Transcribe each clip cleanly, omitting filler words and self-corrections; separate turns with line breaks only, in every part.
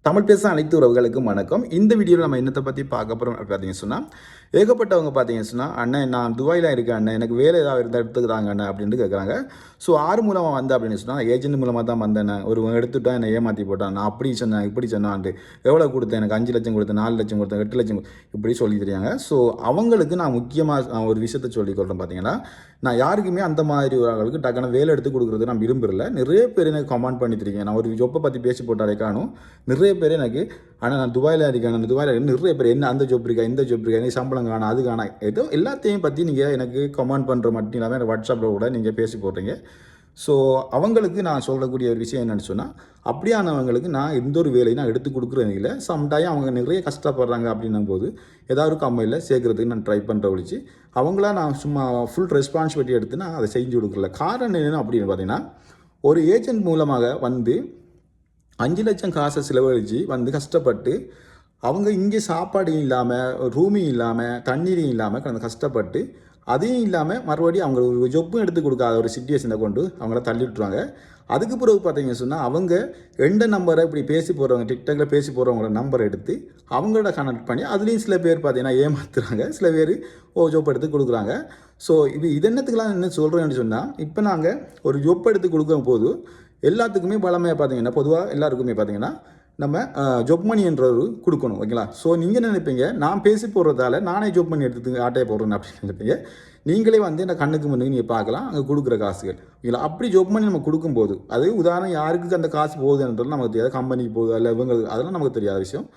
தமிழ் பேச அனைத்து உறவுகளுக்கும் வணக்கம். இந்த வீடியோவில் நம்ம என்னத்தை பற்றி பார்க்க போகிறோம் பார்த்தீங்கன்னு சொன்னால், ஏகப்பட்டவங்க பார்த்தீங்கன்னு சொன்னால், அண்ணன் நான் துபாயில் இருக்கேன் அண்ணன், எனக்கு வேலை ஏதாவது இருந்தால் எடுத்துக்கிறாங்க அண்ணன் அப்படின்ட்டு கேட்குறாங்க. ஸோ ஆறு மூலமாக வந்தேன் அப்படின்னு சொன்னால், ஏஜென்ட் மூலமாக தான் வந்தேன். ஒரு எடுத்துட்டா என்னை ஏமாற்றி போட்டான், நான் அப்படி சொன்னேன் இப்படி சொன்னான்ட்டு, எவ்வளோ கொடுத்தேன், எனக்கு 5 லட்சம் கொடுத்தேன், 4 லட்சம் கொடுத்தேன், 8 லட்சம் இப்படி சொல்லி தெரியாங்க. ஸோ அவங்களுக்கு நான் முக்கியமாக ஒரு விஷயத்தை சொல்லிக்கொள்கிறேன். பார்த்தீங்கன்னா, நான் யாருக்குமே அந்த மாதிரி ஒரு ஆளுக்கு டக்குனு வேலை எடுத்து கொடுக்குறது நான் விரும்புகிறல. நிறைய பேர் எனக்கு கமெண்ட் பண்ணி தெரியுங்க. நான் ஒரு ஜொப்பை பற்றி பேசி போட்டாலே காணும், நிறைய பேர் எனக்கு ஆனால் நான் துபாயில் இருக்கேன், நான் துபாயில் நிறைய பேர் என்ன அந்த ஜாப் இருக்கா, இந்த ஜாப் இருக்கா, எனக்கு சம்பளம் காணும், அது காணா, ஏதோ எல்லாத்தையும் பற்றி நீங்கள் எனக்கு கமெண்ட் பண்ணுற மட்டும் இல்லாமல் எனக்கு வாட்ஸ்அப்பில் கூட நீங்கள் பேசி போடுறீங்க. ஸோ அவங்களுக்கு நான் சொல்லக்கூடிய ஒரு விஷயம் என்னென்னு சொன்னால், அப்படியானவங்களுக்கு நான் எந்த ஒரு வேலையும் நான் எடுத்து கொடுக்குறது இல்லை. சம்டைம் அவங்க நிறைய கஷ்டப்படுறாங்க அப்படின்னும் போது ஏதாவது ஒரு கம்பெனியில் சேர்க்குறதுக்கு நான் ட்ரை பண்ணுற ஒழிச்சு அவங்களாம் நான் சும்மா ஃபுல் ரெஸ்பான்சிபிலிட்டி எடுத்து நான் அதை செஞ்சு கொடுக்கல. காரணம் என்னென்னு அப்படின்னு பார்த்தீங்கன்னா, ஒரு ஏஜென்ட் மூலமாக வந்து 5 லட்சம் காசை செலவழித்து வந்து கஷ்டப்பட்டு அவங்க இங்கே சாப்பாடும் இல்லாமல் ரூமும் இல்லாமல் தண்ணீரும் இல்லாமல் கஷ்டப்பட்டு அதையும் இல்லாமல் மறுபடியும் அவங்க ஒரு ஜொப்பும் எடுத்து கொடுக்காத ஒரு சிச்சுவேஷனை கொண்டு அவங்கள தள்ளி விட்டுருவாங்க. அதுக்கு பிறகு பார்த்தீங்கன்னு சொன்னால், அவங்க எந்த நம்பரை இப்படி பேசி போகிறவங்க டிக்டாக்ல பேசி போகிறவங்களோட நம்பரை எடுத்து அவங்களோட கனெக்ட் பண்ணி அதுலேயும் சில பேர் பார்த்தீங்கன்னா ஏமாத்துறாங்க, சில பேர் ஜொப் எடுத்து கொடுக்குறாங்க. ஸோ இது என்னத்துக்கெல்லாம் என்ன சொல்கிறேன்னு சொன்னால், இப்போ நாங்கள் ஒரு ஜொப் எடுத்து கொடுக்கும் போது எல்லாத்துக்குமே பலமையாக பார்த்தீங்கன்னா, பொதுவாக எல்லாருக்குமே பார்த்தீங்கன்னா நம்ம ஜொப் மணி என்றது கொடுக்கணும், ஓகேங்களா? ஸோ நீங்கள் நினைப்பீங்க நான் பேசி போடுறதால நானே ஜொப் மணி எடுத்து ஆட்டையை போடுறேன் அப்படின்னு நினைப்பீங்க. நீங்களே வந்து இந்த கண்ணுக்கு முன்னுக்கு நீங்கள் பார்க்கலாம் அங்கே கொடுக்குற காசுகள், ஓகேங்களா? அப்படி ஜொப் மணி நம்ம கொடுக்கும்போது அது உதாரணம் யாருக்கு அந்த காசு போகுதுன்றது நமக்கு தெரியாது, கம்பெனிக்கு போகுது இல்லை இவங்க, அதெல்லாம் நமக்கு தெரியாத விஷயம்.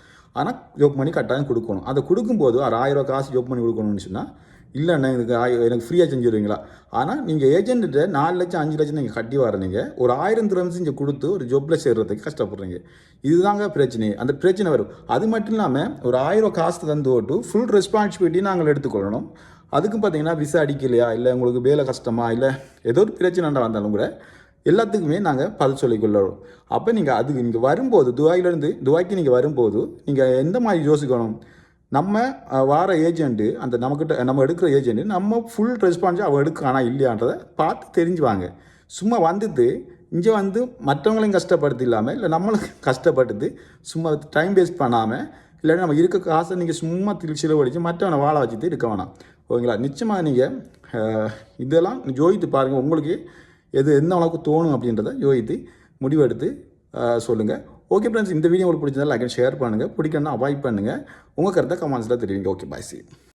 ஆனால் ஜொப் மணி கட்டாயம் கொடுக்கணும். அதை கொடுக்கும்போது ஒரு 1000 ரூபா காசு ஜொப் மணி கொடுக்கணும்னு சொன்னால், இல்லைண்ணா எனக்கு ஃப்ரீயாக செஞ்சுருவீங்களா? ஆனால் நீங்கள் ஏஜென்ட்டு 4 லட்சம் 5 லட்சம் நீங்கள் கட்டி வரீங்க, ஒரு 1000 திரம்ஸ் இங்கே கொடுத்து ஒரு ஜொப்பில் சேர்றதுக்கு கஷ்டப்படுறீங்க. இதுதாங்க பிரச்சனை. அந்த பிரச்சனை வரும். அது மட்டும் இல்லாமல் ஒரு 1000 காசு தந்து ஓட்டு ஃபுல் ரெஸ்பான்சிபிலிட்டி நாங்கள் எடுத்துக்கொள்ளணும். அதுக்கும் பார்த்தீங்கன்னா விசா அடிக்கலையா, இல்லை உங்களுக்கு வேலை கஷ்டமா, இல்லை ஏதோ ஒரு பிரச்சனை வந்தாலும் கூட எல்லாத்துக்குமே நாங்கள் பதில் சொல்லிக்கொள்ளணும். அப்போ நீங்கள் அதுக்கு இங்கே வரும்போது துபாய்க்கு நீங்கள் வரும்போது நீங்கள் எந்த மாதிரி யோசிக்கணும், நம்ம வார ஏஜென்ட்டு அந்த நம்ம எடுக்கிற ஏஜென்ட்டு நம்ம ஃபுல் ரெஸ்பான்ஸ் அவள் எடுக்கானா இல்லையான்றதை பார்த்து தெரிஞ்சுவாங்க. சும்மா வந்துட்டு இங்கே வந்து மற்றவங்களையும் கஷ்டப்படுத்தி இல்லாமல் இல்லை நம்மளும் கஷ்டப்பட்டுட்டு சும்மா டைம் வேஸ்ட் பண்ணாமல், இல்லைன்னா நம்ம இருக்க காசை நீங்கள் சும்மா செலவழித்து மற்றவனை வாழ வச்சுட்டு இருக்க வேணாம், ஓகேங்களா? நிச்சயமாக நீங்கள் இதெல்லாம் யோசித்து பாருங்கள், உங்களுக்கு எந்த அளவுக்கு தோணும் அப்படின்றத யோசித்து முடிவெடுத்து சொல்லுங்கள். ஓகே ஃப்ரெண்ட்ஸ், இந்த வீடியோ உங்களுக்கு பிடிச்சதால் லைக் அண்ட் ஷேர் பண்ணுங்கள், பிடிக்கணும்னா அவாய்ட் பண்ணுங்கள், உங்கள் கருத்தை கமெண்ட்ஸில் தெரிவிங்க. ஓகே, பாய், சி.